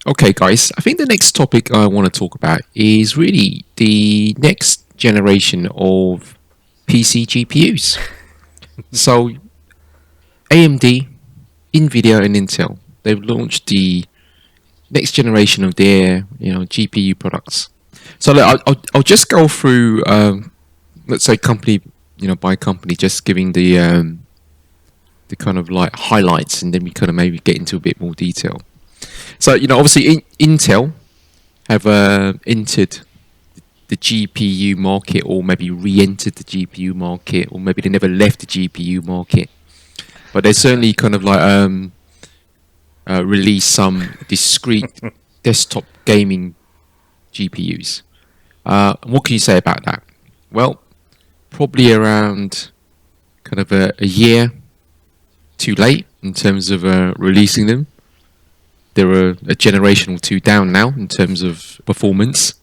Okay, guys, I think the next topic I want to talk about is really the next generation of PC GPUs. So, AMD, Nvidia, and Intel, they've launched the next generation of their GPU products. So, I'll just go through, let's say, company by company, just giving the kind of like highlights, and then we kind of maybe get into a bit more detail. So, obviously, Intel have entered the GPU market, or maybe re-entered the GPU market, or maybe they never left the GPU market. But they certainly kind of like released some discrete desktop gaming GPUs. What can you say about that? Well, probably around kind of a year too late in terms of releasing them. They're a generation or two down now in terms of performance.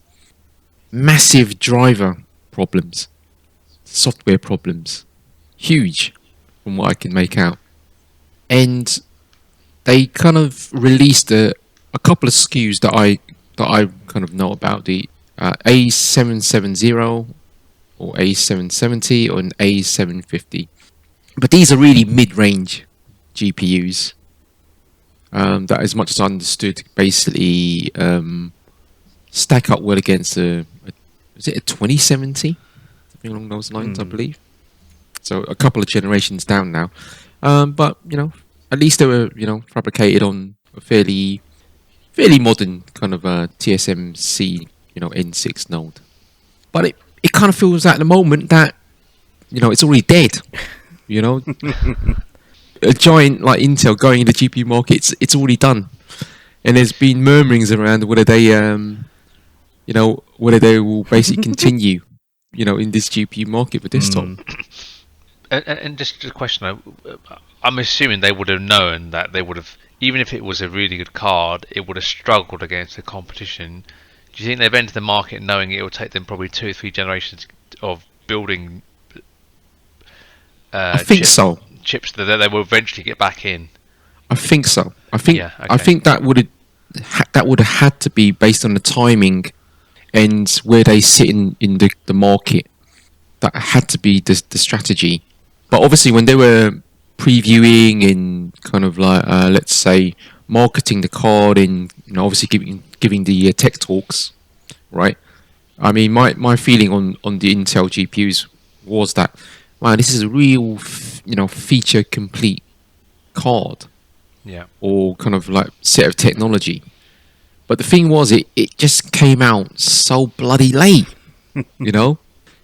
Massive driver problems, software problems, huge from what I can make out. And they kind of released a couple of SKUs that I kind of know about, the A770 or A770 or an A750. But these are really mid-range GPUs. That, as much as I understood, basically stack up well against is it a 2070? Something along those lines, I believe. So a couple of generations down now. But, at least they were, fabricated on a fairly modern kind of TSMC, N6 node. But it kind of feels at the moment that, it's already dead. A giant like Intel going in the GPU market, it's already done. And there's been murmurings around whether they, whether they will basically continue, in this GPU market for desktop. And just a question, I'm assuming they would have known that they would have, even if it was a really good card, it would have struggled against the competition. Do you think they've entered the market knowing it will take them probably 2 or 3 generations of building I think so. Chips that they will eventually get back in? I think so. I think okay. I think that would have had to be based on the timing and where they sit in the market. That had to be the strategy. But obviously, when they were previewing and kind of like let's say marketing the card and obviously giving the tech talks, right? I mean, my feeling on the Intel GPUs was that, wow, this is a real feature complete card, or kind of like set of technology. But the thing was, it just came out so bloody late. It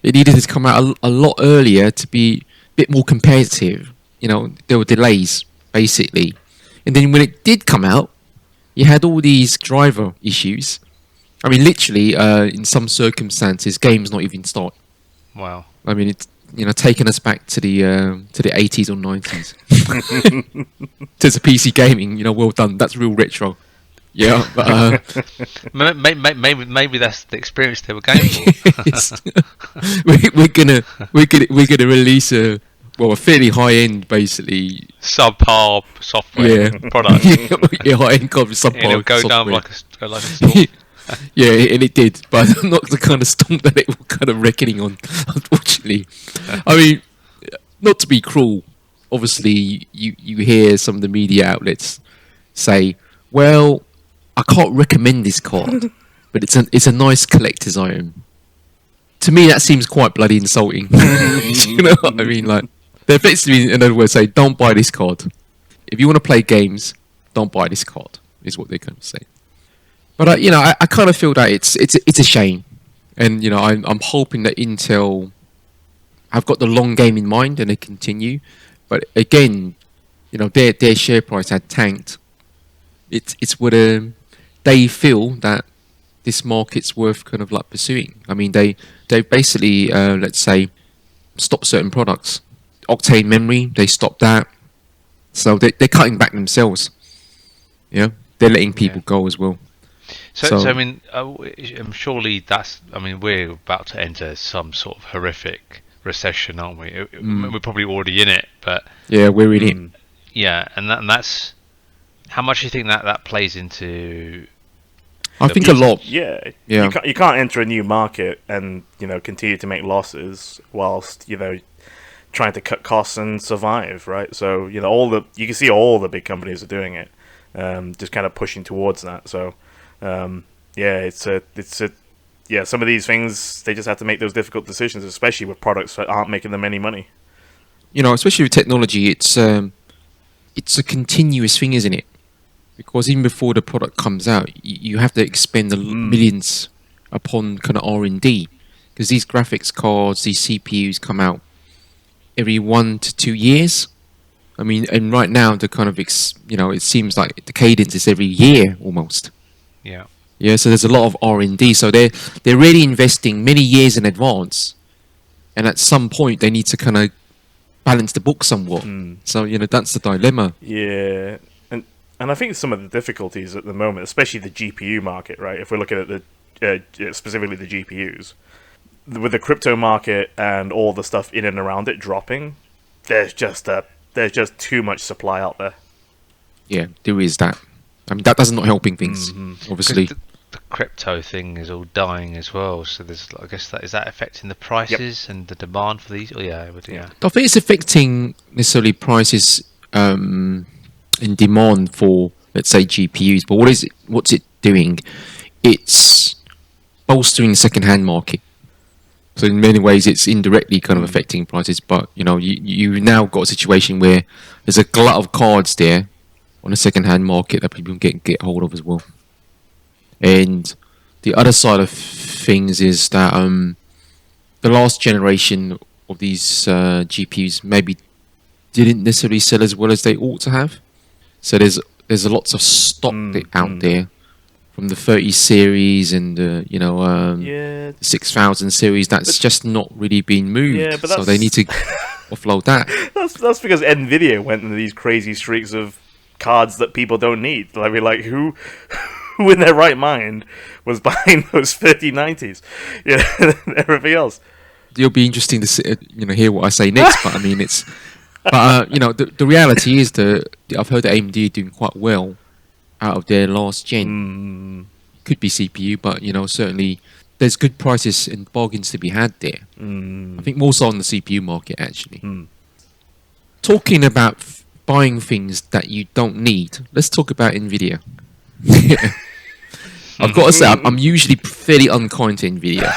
needed to come out a lot earlier to be a bit more competitive. There were delays basically, and then when it did come out, you had all these driver issues. I mean, literally, in some circumstances, games not even start. Wow. I mean, it's taking us back to the 80s or 90s. To the PC gaming, well done. That's real retro. Yeah, but maybe that's the experience they were going for. we're gonna release a fairly high end, basically subpar software product. High end subpar. And it'll go down like a storm. Yeah, and it did, but not the kind of storm that it was kind of reckoning on, unfortunately. I mean, not to be cruel, obviously you hear some of the media outlets say, well, I can't recommend this card, but it's a nice collector's item. To me, that seems quite bloody insulting. You know what I mean? Like, they're basically, in other words, say, don't buy this card. If you want to play games, don't buy this card, is what they kind of say. But I kind of feel that it's a shame, and I'm hoping that Intel have got the long game in mind and they continue. But again, their share price had tanked. It's whether they feel that this market's worth kind of like pursuing. I mean, they basically let's say stopped certain products. Octane memory, they stopped that, so they're cutting back themselves. They're letting people go as well. So I mean, surely that's. I mean, we're about to enter some sort of horrific recession, aren't we? We're probably already in it, but yeah, we're in it. Yeah, and that's how much do you think that plays into I think a lot. Yeah, Yeah. you can't enter a new market and continue to make losses whilst trying to cut costs and survive, right? So you can see all the big companies are doing it, just kind of pushing towards that. So yeah, it's a yeah. Some of these things they just have to make those difficult decisions, especially with products that aren't making them any money. Especially with technology, it's a continuous thing, isn't it? Because even before the product comes out, you have to expend the millions upon kind of R&D, because these graphics cards, these CPUs come out every 1 to 2 years. I mean, and right now the kind of it seems like the cadence is every year almost. Yeah. Yeah, so there's a lot of R&D. So they're really investing many years in advance, and at some point they need to kind of balance the book somewhat. So that's the dilemma. Yeah, and I think some of the difficulties at the moment, especially the GPU market, right? If we're looking at the specifically the GPUs, with the crypto market and all the stuff in and around it dropping, there's just too much supply out there. Yeah, there is that. I mean, that doesn't not helping things, obviously. The crypto thing is all dying as well. So I guess is that affecting the prices and the demand for these? Oh yeah, it would, yeah. I think it's affecting necessarily prices and demand for, let's say, GPUs. But what's it doing? It's bolstering the second-hand market. So in many ways, it's indirectly kind of affecting prices. But you now got a situation where there's a glut of cards there on the second-hand market that people can get hold of as well. And the other side of things is that the last generation of these GPUs maybe didn't necessarily sell as well as they ought to have. So there's lots of stock out there from the 30 series and the 6000 series that's just not really been moved. Yeah, but so they need to offload that. That's because Nvidia went into these crazy streaks of cards that people don't need. I mean, like who in their right mind was buying those 3090s? Yeah, and everything else. It'll be interesting to hear what I say next. But I mean, the reality is that I've heard that AMD are doing quite well out of their last gen. Could be CPU, but certainly there's good prices and bargains to be had there. I think more so on the CPU market actually. Talking about buying things that you don't need, let's talk about Nvidia. I've got to say, I'm usually fairly unkind to Nvidia,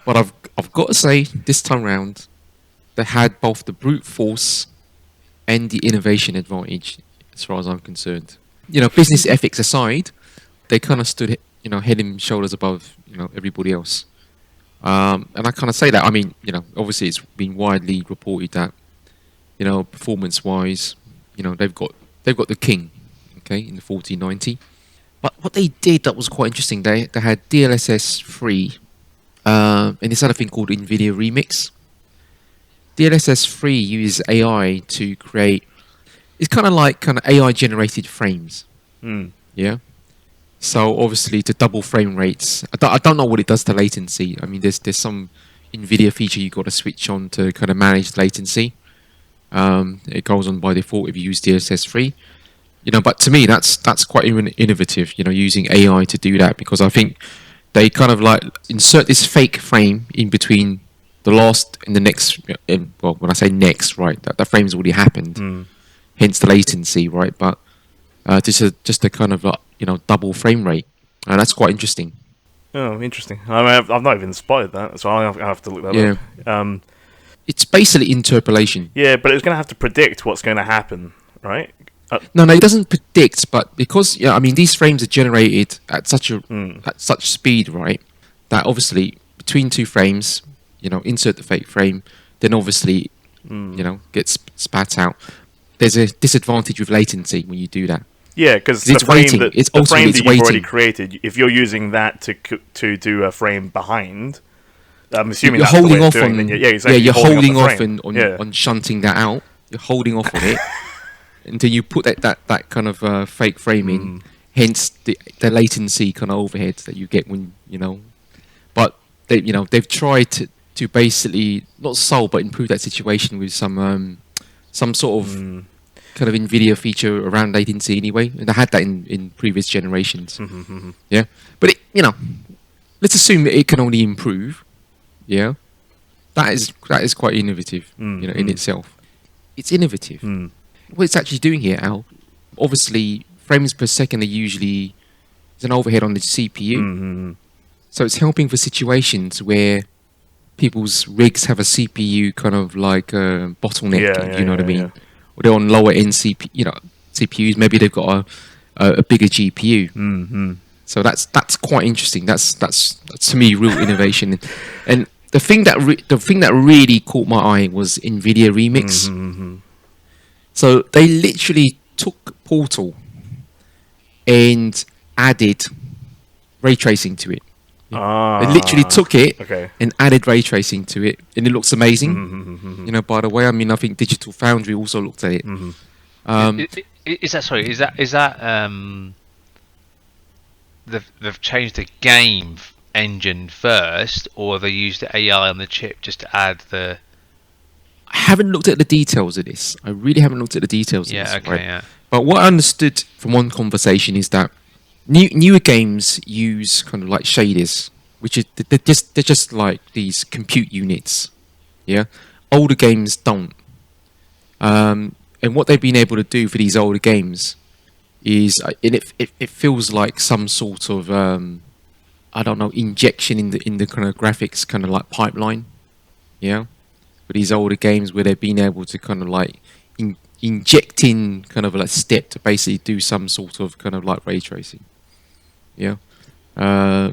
but I've got to say this time round, they had both the brute force and the innovation advantage, as far as I'm concerned. Business ethics aside, they kind of stood, head and shoulders above, everybody else. And I kind of say that. I mean, obviously it's been widely reported that, performance-wise, they've got the king, okay, in the 4090. But what they did that was quite interesting. They had DLSS 3, and this other thing called Nvidia Remix. DLSS 3 uses AI to create. It's kind of like AI generated frames. Yeah. So obviously to double frame rates. I don't know what it does to latency. I mean, there's some Nvidia feature you got to switch on to kind of manage latency. It goes on by default if you use DLSS 3. But to me that's quite innovative. Using AI to do that, because I think they kind of like insert this fake frame in between the last and the next. Well, when I say next, right, that frame's already happened. Hence the latency, right? But just a kind of double frame rate, and that's quite interesting. Oh, interesting. I mean, I've not even spotted that, so I'll have to look that up. It's basically interpolation. Yeah, but it's going to have to predict what's going to happen, right? No, it doesn't predict, but because I mean these frames are generated at such speed, right? That obviously between two frames, insert the fake frame, then obviously gets spat out. There's a disadvantage with latency when you do that. Yeah, because the frame that you've already created, if you're using that to do a frame behind, I'm assuming you're that's holding the way off of doing on. it. Yeah, exactly. You're holding off on on shunting that out. You're holding off on it until you put that kind of fake frame in. Hence the latency kind of overhead that you get when But they've tried to basically not solve but improve that situation with some sort of kind of Nvidia feature around latency anyway, and they had that in previous generations. Yeah, but let's assume that it can only improve. Yeah, that is quite innovative. In itself, it's innovative. What it's actually doing here, Al, obviously frames per second are usually there's an overhead on the CPU, so it's helping for situations where people's rigs have a CPU kind of like bottleneck. You know what I mean? Yeah. Or they're on lower end CPUs. Maybe they've got a bigger GPU. So that's quite interesting. That's to me real innovation. And the thing that really caught my eye was Nvidia Remix. So they literally took Portal and added ray tracing to it. They literally took it and added ray tracing to it, and it looks amazing. By the way, I mean, I think Digital Foundry also looked at it. Is that they've changed the game engine first, or they used the AI on the chip just to add the? I haven't looked at the details of this. I really haven't looked at the details of this. Okay, yeah. But what I understood from one conversation is that newer games use kind of like shaders, which is they're just like these compute units. Yeah, older games don't. And what they've been able to do for these older games is, it feels like some sort of I don't know, injection in the kind of graphics kind of like pipeline. Yeah, for these older games where they've been able to kind of like inject in kind of like step to basically do some sort of kind of like ray tracing. Yeah,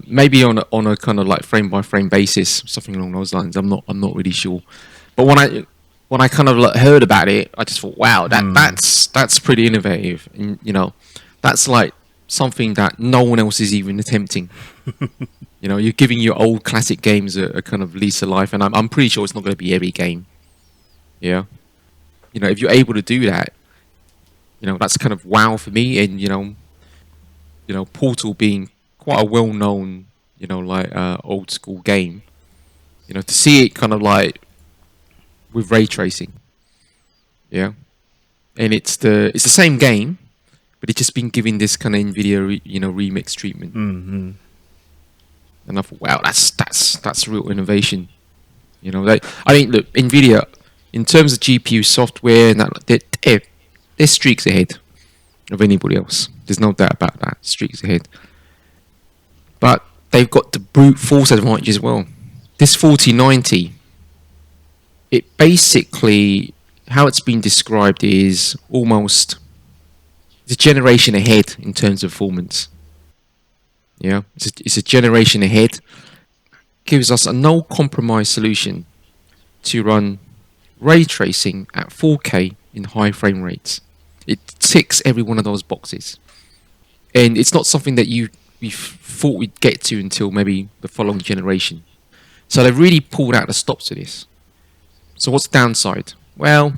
maybe on a kind of like frame by frame basis, something along those lines. I'm not really sure. But when I kind of like heard about it, I just thought, wow, that's pretty innovative, and that's like something that no one else is even attempting. You're giving your old classic games a kind of lease of life, and I'm pretty sure it's not going to be every game. Yeah, if you're able to do that, that's kind of wow for me, and Portal being quite a well-known, old school game, to see it kind of like with ray tracing, yeah, and it's the same game, but it's just been given this kind of Nvidia, remix treatment, and I thought, wow, that's real innovation, I mean, look, Nvidia in terms of GPU software and that, they're streaks ahead of anybody else. There's no doubt about that. Streaks ahead. But they've got the brute force advantage as well. This 4090, it basically, how it's been described is almost the generation ahead in terms of performance. Yeah, it's a generation ahead. Gives us a no compromise solution to run ray tracing at 4K in high frame rates. It ticks every one of those boxes, and it's not something that we thought we'd get to until maybe the following generation. So they've really pulled out the stops to this. So what's the downside? Well,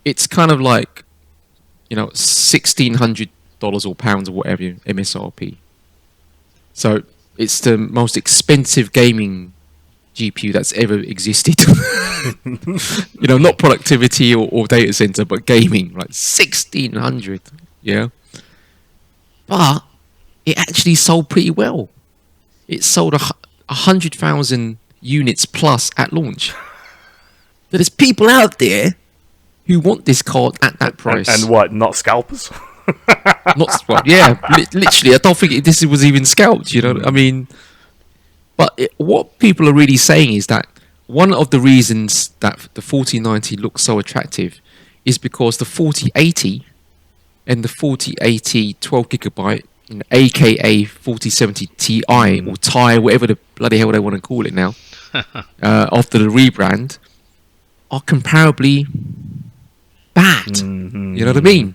it's kind of like $1,600 or pounds or whatever MSRP. So it's the most expensive gaming GPU that's ever existed. Not productivity or data center, but gaming, like 1,600. Yeah, but it actually sold pretty well. It sold 100,000 units plus at launch. There's people out there who want this card at that price. And what? Not scalpers? Literally. I don't think this was even scalped. I mean. But what people are really saying is that one of the reasons that the 4090 looks so attractive is because the 4080 and the 4080 12GB, aka 4070 Ti or Ti, whatever the bloody hell they want to call it now, after the rebrand, are comparably bad. You know what I mean?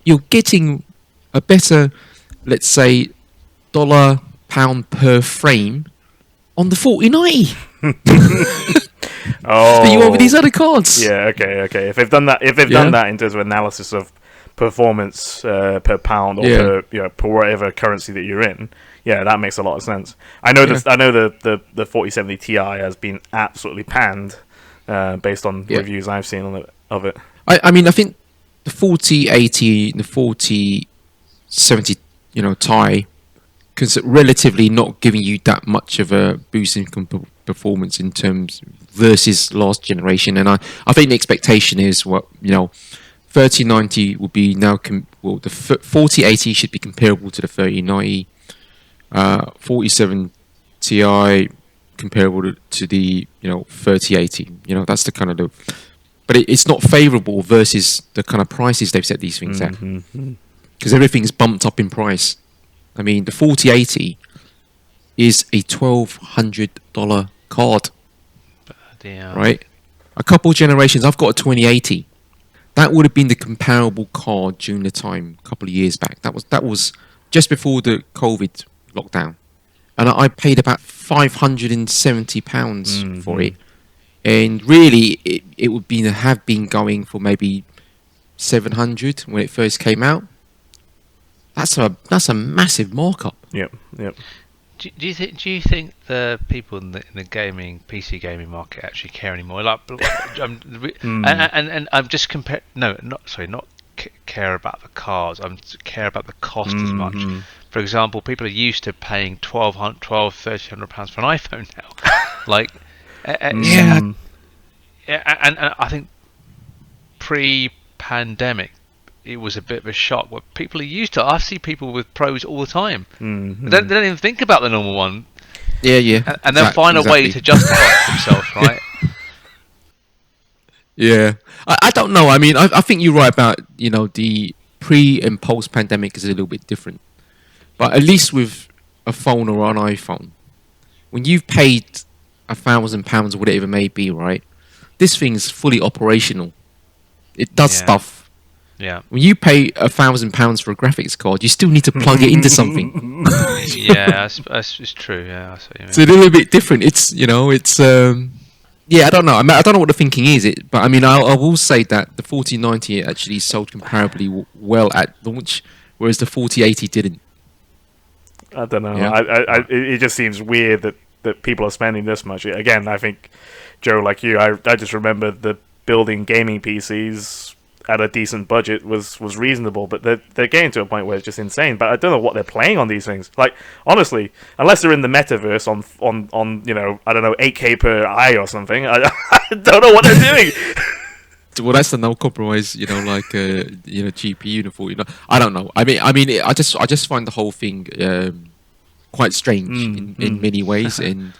You're getting a better, let's say, £, per frame on the 4090 than you are with these other cards. Yeah, okay. If they've done that, done that in terms of analysis of performance per pound or per whatever currency that you're in, that makes a lot of sense. I know the 4070 Ti has been absolutely panned based on reviews I've seen of it. I mean, I think the 4080 and the 4070, Ti, relatively not giving you that much of a boost in performance in terms versus last generation. And I think the expectation is 3090 will be now, the 4080 should be comparable to the 3090, 47 Ti comparable to the 3080. That's the kind of but it's not favourable versus the kind of prices they've set these things at, because everything's bumped up in price. I mean, the 4080 is a $1,200 card, right? A couple generations. I've got a 2080. That would have been the comparable card during the time, a couple of years back. That was just before the COVID lockdown, and I paid about £570 for it. And really, it would have been going for maybe 700 when it first came out. That's a massive markup. Yep. Do you think the people in the PC gaming market actually care anymore? And I'm just care about the cards. I'm care about the cost as much. For example, people are used to paying £1,300 for an iPhone now. And I think pre-pandemic, it was a bit of a shock. What people are used to. I see people with Pros all the time. They don't even think about the normal one. Yeah. And they'll find a way to justify it themselves, right? Yeah. I don't know. I mean, I think you're right about, the pre and post pandemic is a little bit different. But at least with a phone or an iPhone, when you've paid £1,000 or whatever it may be, right? This thing's fully operational. It does stuff. Yeah. When you pay £1,000 for a graphics card, you still need to plug it into something. Yeah, it's true. Yeah, I see what you mean. It's a little bit different. It's I don't know. I don't know what the thinking is. But I mean, I will say that the 4090 actually sold comparably well at launch, whereas the 4080 didn't. I don't know. Yeah. It just seems weird that people are spending this much. Again, I think, Joe, like you, I just remember the building gaming PCs at a decent budget was reasonable, but they're getting to a point where it's just insane. But I don't know what they're playing on these things. Like, honestly, unless they're in the metaverse on I don't know, 8K per eye or something, I don't know what they're doing. Well, that's the no compromise, GPU and 40. I don't know. I mean, I just find the whole thing quite strange in many ways, and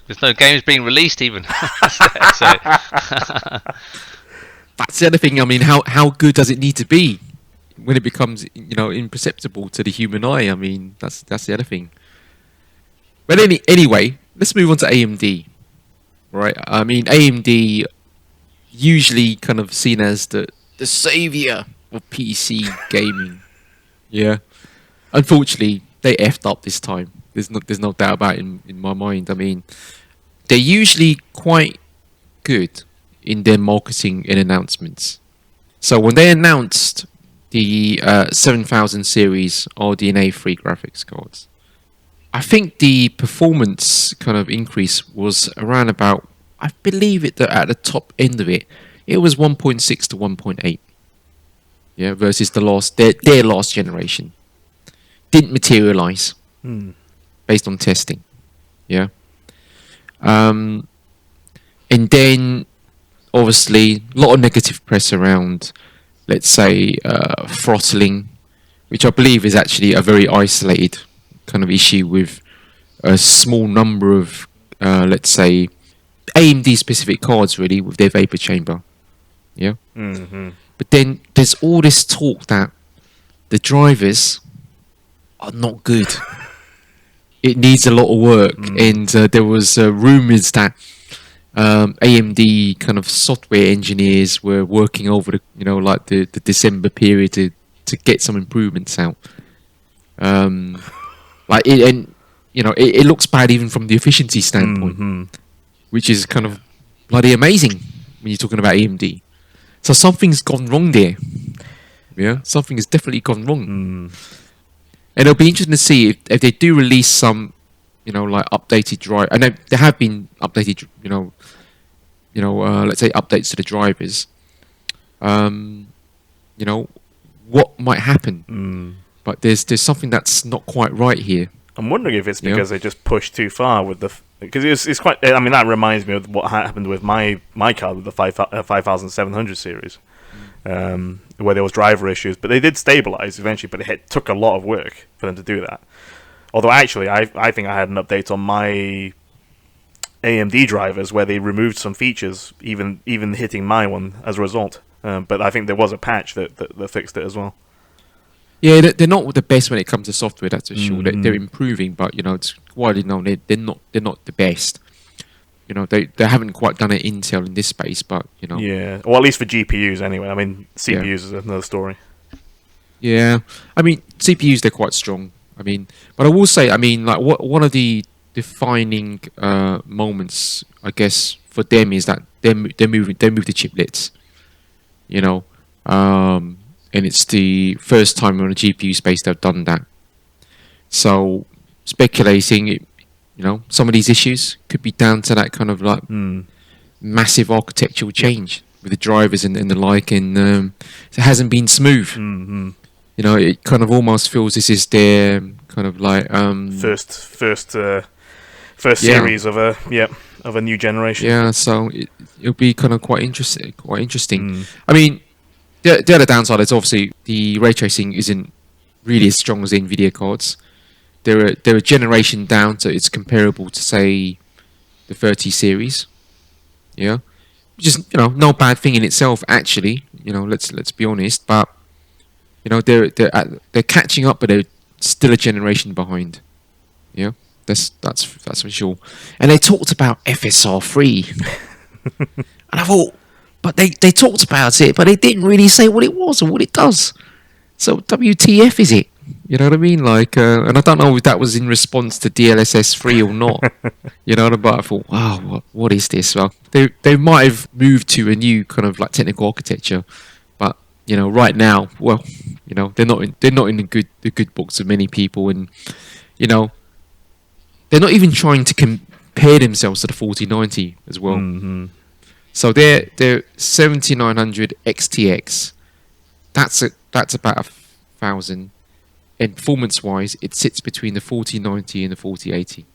there's no games being released even. That's the other thing. I mean, how good does it need to be when it becomes imperceptible to the human eye? I mean, that's the other thing. But anyway, let's move on to AMD. Right? I mean, AMD usually kind of seen as the savior of PC gaming. Yeah. Unfortunately, they effed up this time. There's no doubt about it in my mind. I mean, they're usually quite good in their marketing and announcements. So when they announced the 7000 series RDNA 3 graphics cards, I think the performance kind of increase was around about, I believe at the top end of it, it was 1.6 to 1.8. Yeah, versus their last generation. Didn't materialize based on testing. Yeah. And then obviously a lot of negative press around, let's say, throttling, which I believe is actually a very isolated kind of issue with a small number of, let's say, AMD specific cards really with their vapor chamber. Yeah. But then there's all this talk that the drivers are not good. It needs a lot of work, and there was rumors that AMD kind of software engineers were working over the December period to get some improvements out. It looks bad even from the efficiency standpoint, which is kind of bloody amazing when you're talking about AMD. So something's gone wrong there. Yeah, something has definitely gone wrong. And it'll be interesting to see if they do release some, updated drive. I know there have been updated, let's say updates to the drivers. you know, what might happen. But there's something that's not quite right here. I'm wondering if it's Yeah. because they just pushed too far with the because it's quite. I mean, that reminds me of what happened with my car, with the 5700 series, where there was driver issues, but they did stabilize eventually. But it took a lot of work for them to do that. Although actually, I think I had an update on my AMD drivers where they removed some features, even hitting my one as a result. But I think there was a patch that fixed it as well. Yeah, they're not the best when it comes to software. That's for sure. They're improving, but you know, it's widely known they're not the best. You know, they haven't quite done it Intel in this space, but you know. Yeah, or at least for GPUs anyway. I mean, CPUs is another story. Yeah, I mean CPUs they're quite strong. I mean, but I will say, I mean, like one of the defining moments, I guess, for them is that they move the chiplets. You know, and it's the first time on a GPU space they've done that. So speculating, you know, some of these issues could be down to that kind of like massive architectural change with the drivers and the like, and it hasn't been smooth. You know, it kind of almost feels this is their kind of like first series of a new generation. Yeah, so it'll be kind of quite interesting. I mean, the other downside is obviously the ray tracing isn't really as strong as the Nvidia cards. They're a generation down, so it's comparable to say the 30 series. Yeah, which is, you know, no bad thing in itself actually. You know, let's be honest, but you know they're catching up, but they're still a generation behind. Yeah, that's for sure. And they talked about FSR3, and I thought, but they talked about it, but they didn't really say what it was or what it does. So WTF is it? You know what I mean? Like, and I don't know if that was in response to DLSS 3 or not. You know, but I thought, wow, what is this? Well, they might have moved to a new kind of like technical architecture, but you know, right now, well, you know, they're not in the good books of many people, and you know, they're not even trying to compare themselves to the 4090 as well. So their 7900 XTX, that's about 1,000, and performance-wise, it sits between the 4090 and the 4080.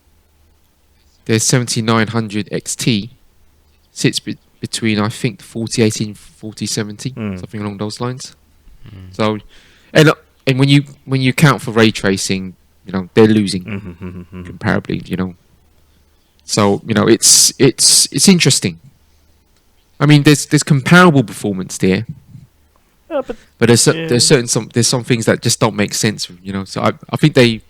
Their 7900 XT sits between, I think, the 4080 and 4070, something along those lines. So, and when you count for ray tracing, you know, they're losing comparably. You know, so you know it's interesting. I mean, there's comparable performance there, but there's some things that just don't make sense. You know, so I think it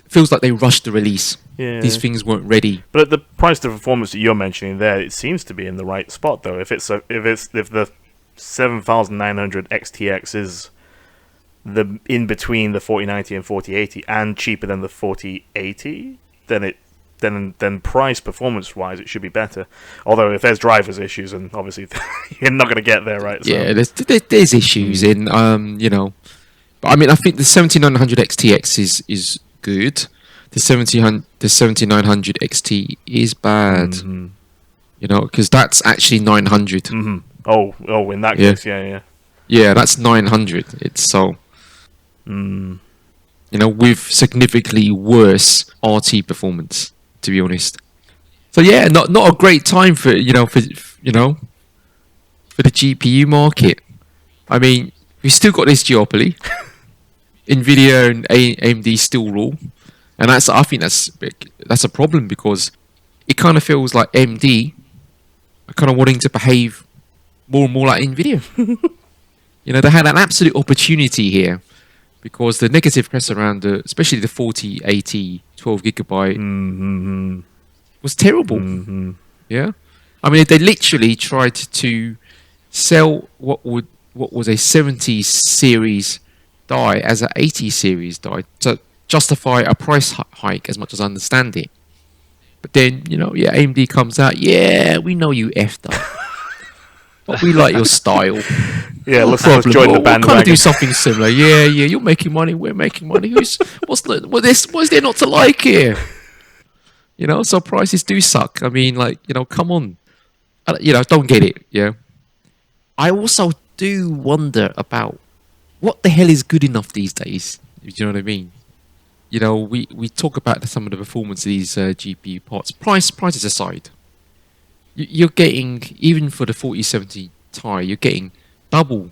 feels like they rushed the release. Yeah. These things weren't ready. But at the price to performance that you're mentioning there, it seems to be in the right spot though. If the 7900 XTX is the in between the 4090 and 4080 and cheaper than the 4080, then price performance wise it should be better. Although if there's drivers issues, and obviously you're not going to get there, right? So. Yeah, there's issues in you know, but I mean I think the 7900 XTX is good. The 7900 XT is bad. You know, because that's actually 900. Oh, in that case, yeah. Yeah, that's 900. It's so. You know, with significantly worse RT performance, to be honest. So yeah, not a great time for the GPU market. I mean, we've still got this duopoly. Nvidia and AMD still rule, and I think that's a problem, because it kind of feels like AMD are kind of wanting to behave more and more like Nvidia. You know, they had an absolute opportunity here, because the negative press around especially the 4080 12 gigabyte was terrible. Yeah, I mean they literally tried to sell what was a 70 series die as an 80 series die to justify a price hike, as much as I understand it. But then, you know, AMD comes out, we know you effed up, but we like your style. Yeah, let's join the bandwagon. We'll kind of do something similar. Yeah, you're making money, we're making money. What's there not to like here? You know, so prices do suck. I mean, like, you know, come on. You know, don't get it. Yeah. I also do wonder about what the hell is good enough these days. If you know what I mean. We talk about some of the performance of these GPU parts. Prices aside, you're getting, even for the 4070 Ti, you're getting double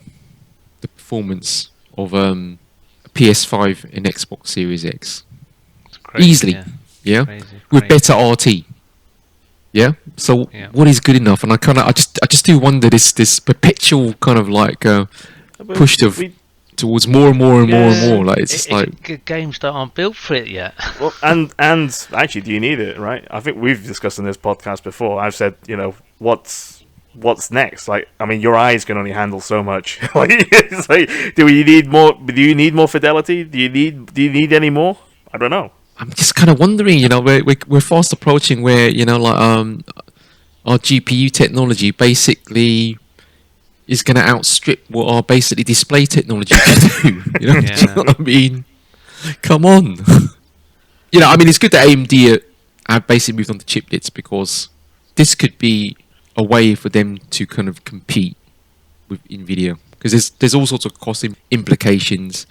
the performance of a PS5 and Xbox Series X. It's crazy, Easily, yeah, Crazy, with crazy. better RT. Yeah. So Yeah. what is good enough? And I just do wonder this perpetual kind of like push towards more and more and more and more. Like it's just like Games that aren't built for it yet. Well, and actually, do you need it? Right? I think we've discussed in this podcast before. I've said, what's next? Like, I mean, your eyes can only handle so much. Like, it's like, do you need more? Do you need more fidelity? Do you need any more? I don't know. I'm just kind of wondering. We're fast approaching where like our GPU technology basically is going to outstrip what our basically display technology can do. Do you know what I mean? Come on. I mean, it's good that AMD have basically moved on to chiplets, because this could be a way for them to kind of compete with Nvidia, because there's all sorts of cost implications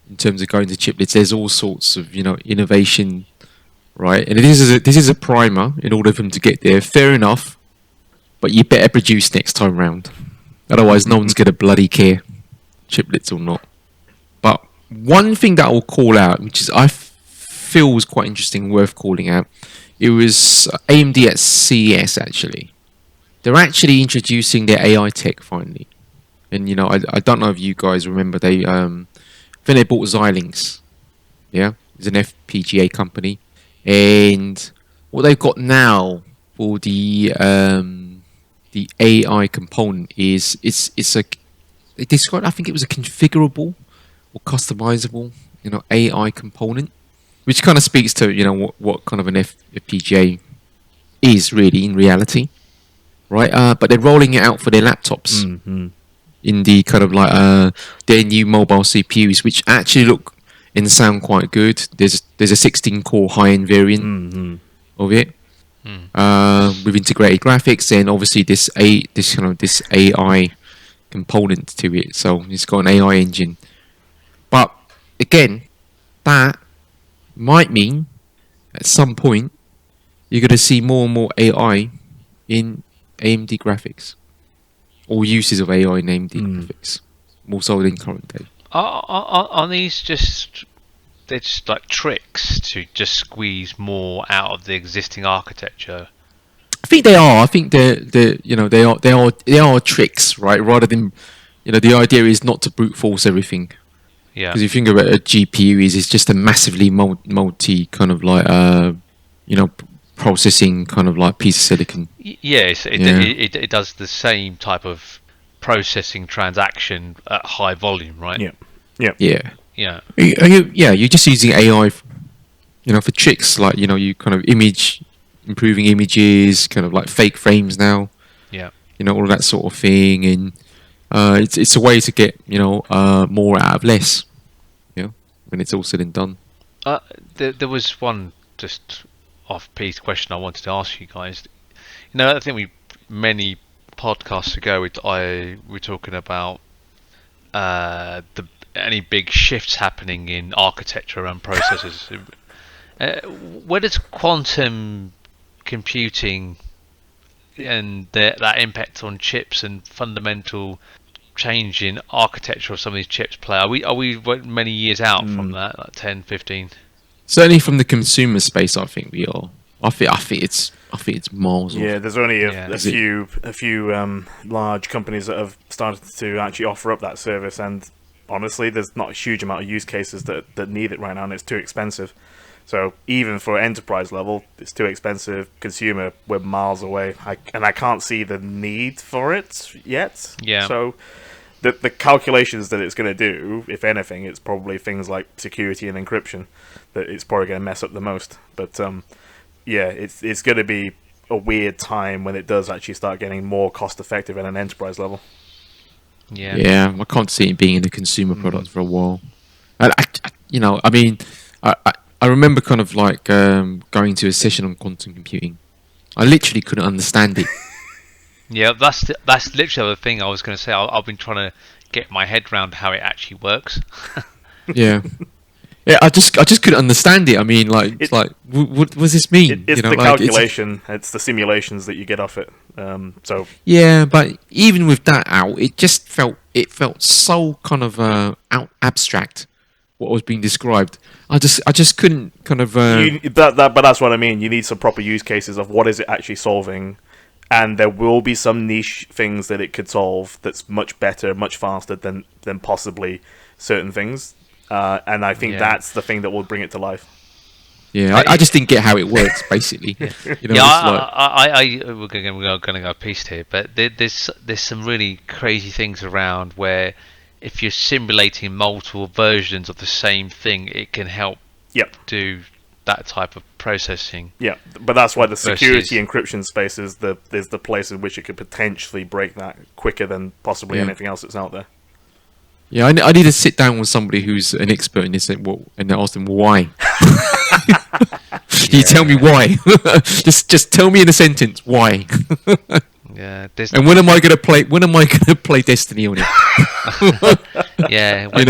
in terms of going to chiplets. There's all sorts of innovation, right? And this is a primer in order for them to get there. Fair enough, but you better produce next time round. Otherwise, no one's going to bloody care, chiplets or not. But one thing that I'll call out, which is I feel was quite interesting, worth calling out, it was AMD at CES actually. They're actually introducing their AI tech finally. And I don't know if you guys remember, I think they bought Xilinx. Yeah, it's an FPGA company, and what they've got now for the AI component is they described, I think it was a configurable or customizable AI component, which kind of speaks to what kind of an FPGA is really in reality, right? But they're rolling it out for their laptops in the kind of like their new mobile CPUs, which actually look and sound quite good. There's a 16-core high-end variant of it. With integrated graphics, and obviously this AI component to it. So it's got an AI engine. But again, that might mean at some point you're going to see more and more AI in AMD graphics, or uses of AI in AMD graphics, more so than current day. Are these they're just like tricks to just squeeze more out of the existing architecture? I think they are. I think they are tricks, right? Rather than the idea is not to brute force everything. Yeah. Because if you think about a GPU, it's just a massively multi kind of like processing kind of like piece of silicon. Yes, it does the same type of processing transaction at high volume, right? Yeah. Yeah. You're just using AI, for tricks like you kind of improving images, kind of like fake frames now. Yeah. All of that sort of thing, and it's a way to get more out of less. When it's all said and done. There was one just off-piece question I wanted to ask you guys. I think many podcasts ago we were talking about any big shifts happening in architecture and processors. Where does quantum computing and that impact on chips and fundamental change in architecture of some of these chips play? Are we many years out from that, like 10, 15? Certainly from the consumer space, I think we are. I think it's miles off. Yeah, there's only a few large companies that have started to actually offer up that service, and honestly, there's not a huge amount of use cases that need it right now, and it's too expensive. So even for enterprise level, it's too expensive. Consumer, we're miles away, and I can't see the need for it yet. Yeah. So the calculations that it's going to do, if anything, it's probably things like security and encryption that it's probably going to mess up the most. But yeah, it's going to be a weird time when it does actually start getting more cost effective at an enterprise level. Yeah. I can't see it being in a consumer product for a while. I remember kind of like going to a session on quantum computing. I literally couldn't understand it. Yeah, that's literally the thing I was going to say. I've been trying to get my head around how it actually works. Yeah. Yeah, I just couldn't understand it. I mean, like, it's like, what does this mean? It's You know, the like, calculation. It's the simulations that you get off it. So yeah, but even with that out, it felt so kind of abstract what was being described. I just couldn't kind of but that's what I mean. You need some proper use cases of what is it actually solving, and there will be some niche things that it could solve that's much better, much faster than possibly certain things. And I think that's the thing that will bring it to life. Yeah, I just didn't get how it works, basically. You know, we're going to go piece here, but there's some really crazy things around where if you're simulating multiple versions of the same thing, it can help do that type of processing. Yeah, but that's why the security encryption space is the place in which it could potentially break that quicker than possibly anything else that's out there. Yeah, I need to sit down with somebody who's an expert in this and ask them why. Can you tell me why? just tell me in a sentence why. Yeah. And when am I going to play Destiny on it? Yeah. When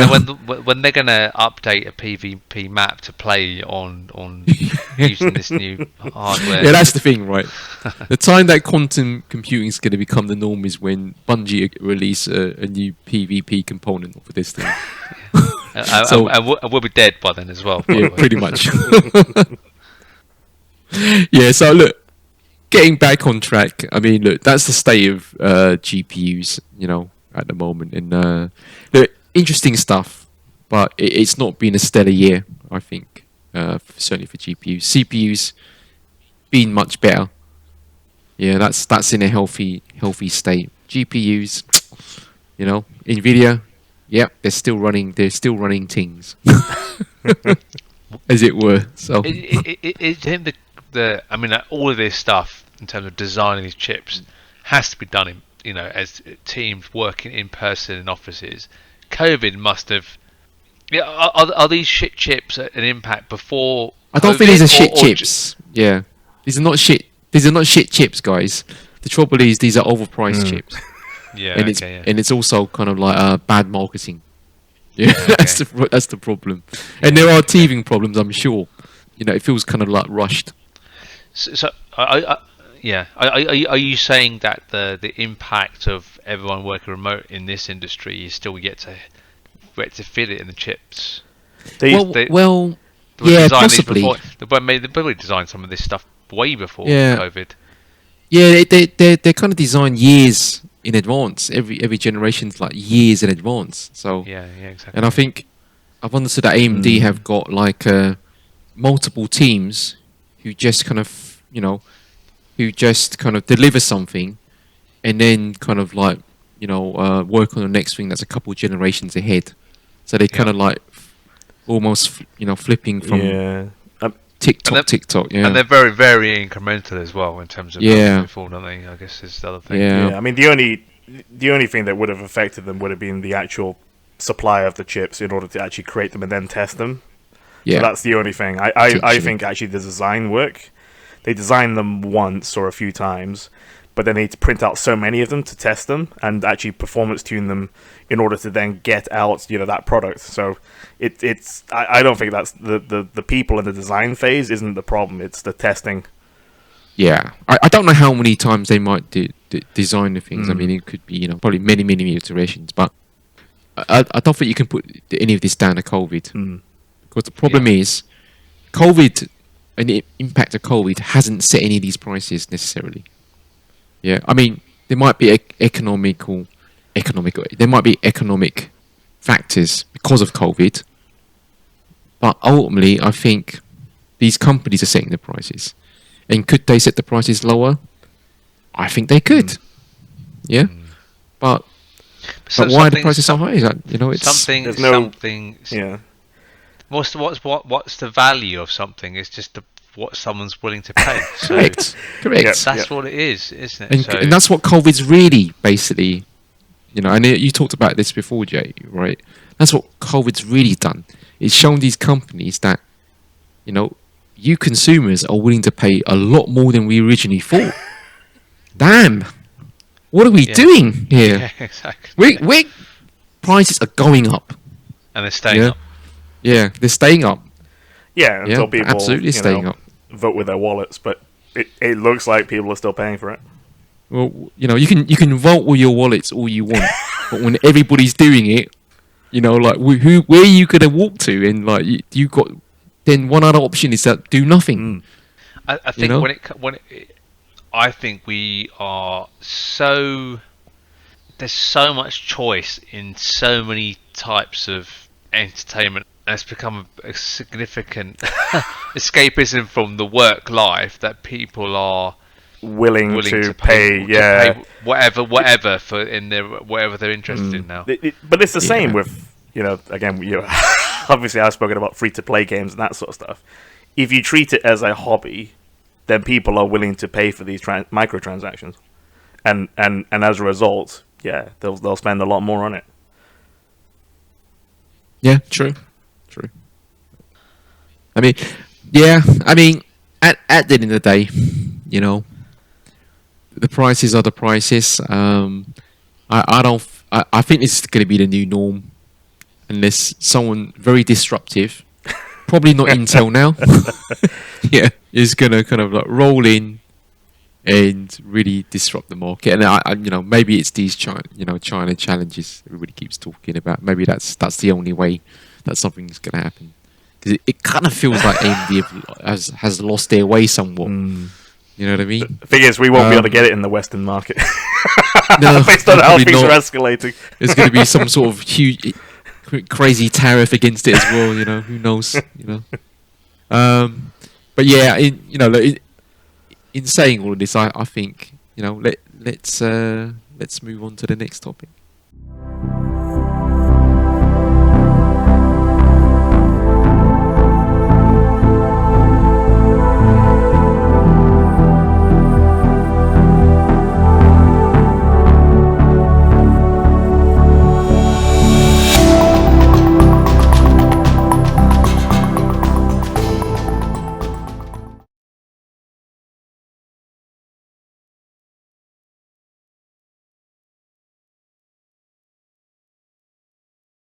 they're going to update a PvP map to play on using this new hardware. Yeah, that's the thing, right? The time that quantum computing is going to become the norm is when Bungie release a new PvP component for Destiny. So and we'll be dead by then as well. Yeah, pretty much. Yeah, so look, getting back on track. I mean, look, that's the state of GPUs, you know, at the moment, and look, interesting stuff, but it's not been a stellar year, I think, certainly for GPUs. CPUs been much better. Yeah, that's in a healthy state. GPUs, you know, Nvidia. Yep, they're still running things, as it were. So, I mean, all of this stuff in terms of designing these chips has to be done in, as teams working in person in offices. COVID must have. Yeah, are these shit chips an impact before? I don't think these are shit chips. Yeah, these are not shit. These are not shit chips, guys. The trouble is these are overpriced chips. Yeah, and it's also kind of like bad marketing. Yeah, that's the problem. And there are teething problems, I'm sure. You know, it feels kind of like rushed. So are you saying that the impact of everyone working remote in this industry is still yet to fit it in the chips? Well, yeah, possibly. They probably designed some of this stuff way before COVID. Yeah, they're kind of designed years in advance. Every generation's like years in advance. So yeah, exactly. And I think I've understood that AMD have got like multiple teams who just kind of deliver something, and then kind of like work on the next thing that's a couple of generations ahead. So they kind of like almost flipping from TikTok, yeah. And they're very, very incremental as well in terms of moving forward, don't they? I guess is the other thing. Yeah. I mean, the only thing that would have affected them would have been the actual supply of the chips in order to actually create them and then test them. Yeah, so that's the only thing. I think actually the design work. They design them once or a few times, but then they need to print out so many of them to test them and actually performance tune them in order to then get out that product. So it's I don't think that's the people in the design phase isn't the problem. It's the testing. Yeah, I don't know how many times they might design the things. I mean, it could be probably many iterations, but I don't think you can put any of this down to COVID because the problem is COVID and the impact of COVID hasn't set any of these prices necessarily. Yeah, I mean, there might be there might be economic factors because of COVID, but ultimately, I think these companies are setting the prices. And could they set the prices lower? I think they could. Yeah, but why are the prices so high? It's something. Yeah. What's the value of something? It's just what someone's willing to pay. Correct. That's what it is, isn't it? And that's what COVID's really basically, and you talked about this before, Jay, right? That's what COVID's really done. It's shown these companies that, you consumers are willing to pay a lot more than we originally thought. Damn. what are we Yeah. doing here? Yeah, exactly. We prices are going up. And they're staying Yeah. up. Yeah, they're staying up. Yeah, Yeah, until people absolutely staying up. vote with their wallets, but it looks like people are still paying for it. Well, you can vote with your wallets all you want, but when everybody's doing it, like where are you gonna walk to? And like you got then one other option is that do nothing. I think know? I think we are so there's so much choice in so many types of entertainment, and it's become a significant escapism from the work life that people are Willing to pay, pay whatever for in their whatever they're interested in now. But it's the same Yeah. with again obviously I've spoken about free to play games and that sort of stuff. If you treat it as a hobby, then people are willing to pay for these microtransactions, and as a result, yeah, they'll spend a lot more on it. Yeah, true. I mean, yeah, I mean, at the end of the day, the prices are the prices. I think this is going to be the new norm, unless someone very disruptive, probably not Intel now, yeah, is going to kind of like roll in and really disrupt the market. And maybe it's these China challenges everybody keeps talking about. Maybe that's the only way that something's going to happen. Because it kind of feels like AMD has lost their way somewhat. You know what I mean? The thing is, we won't be able to get it in the Western market No, based on how probably things not. are escalating. There's going to be some sort of huge, crazy tariff against it as well. Who knows? But yeah, in saying all of this, I think let's move on to the next topic.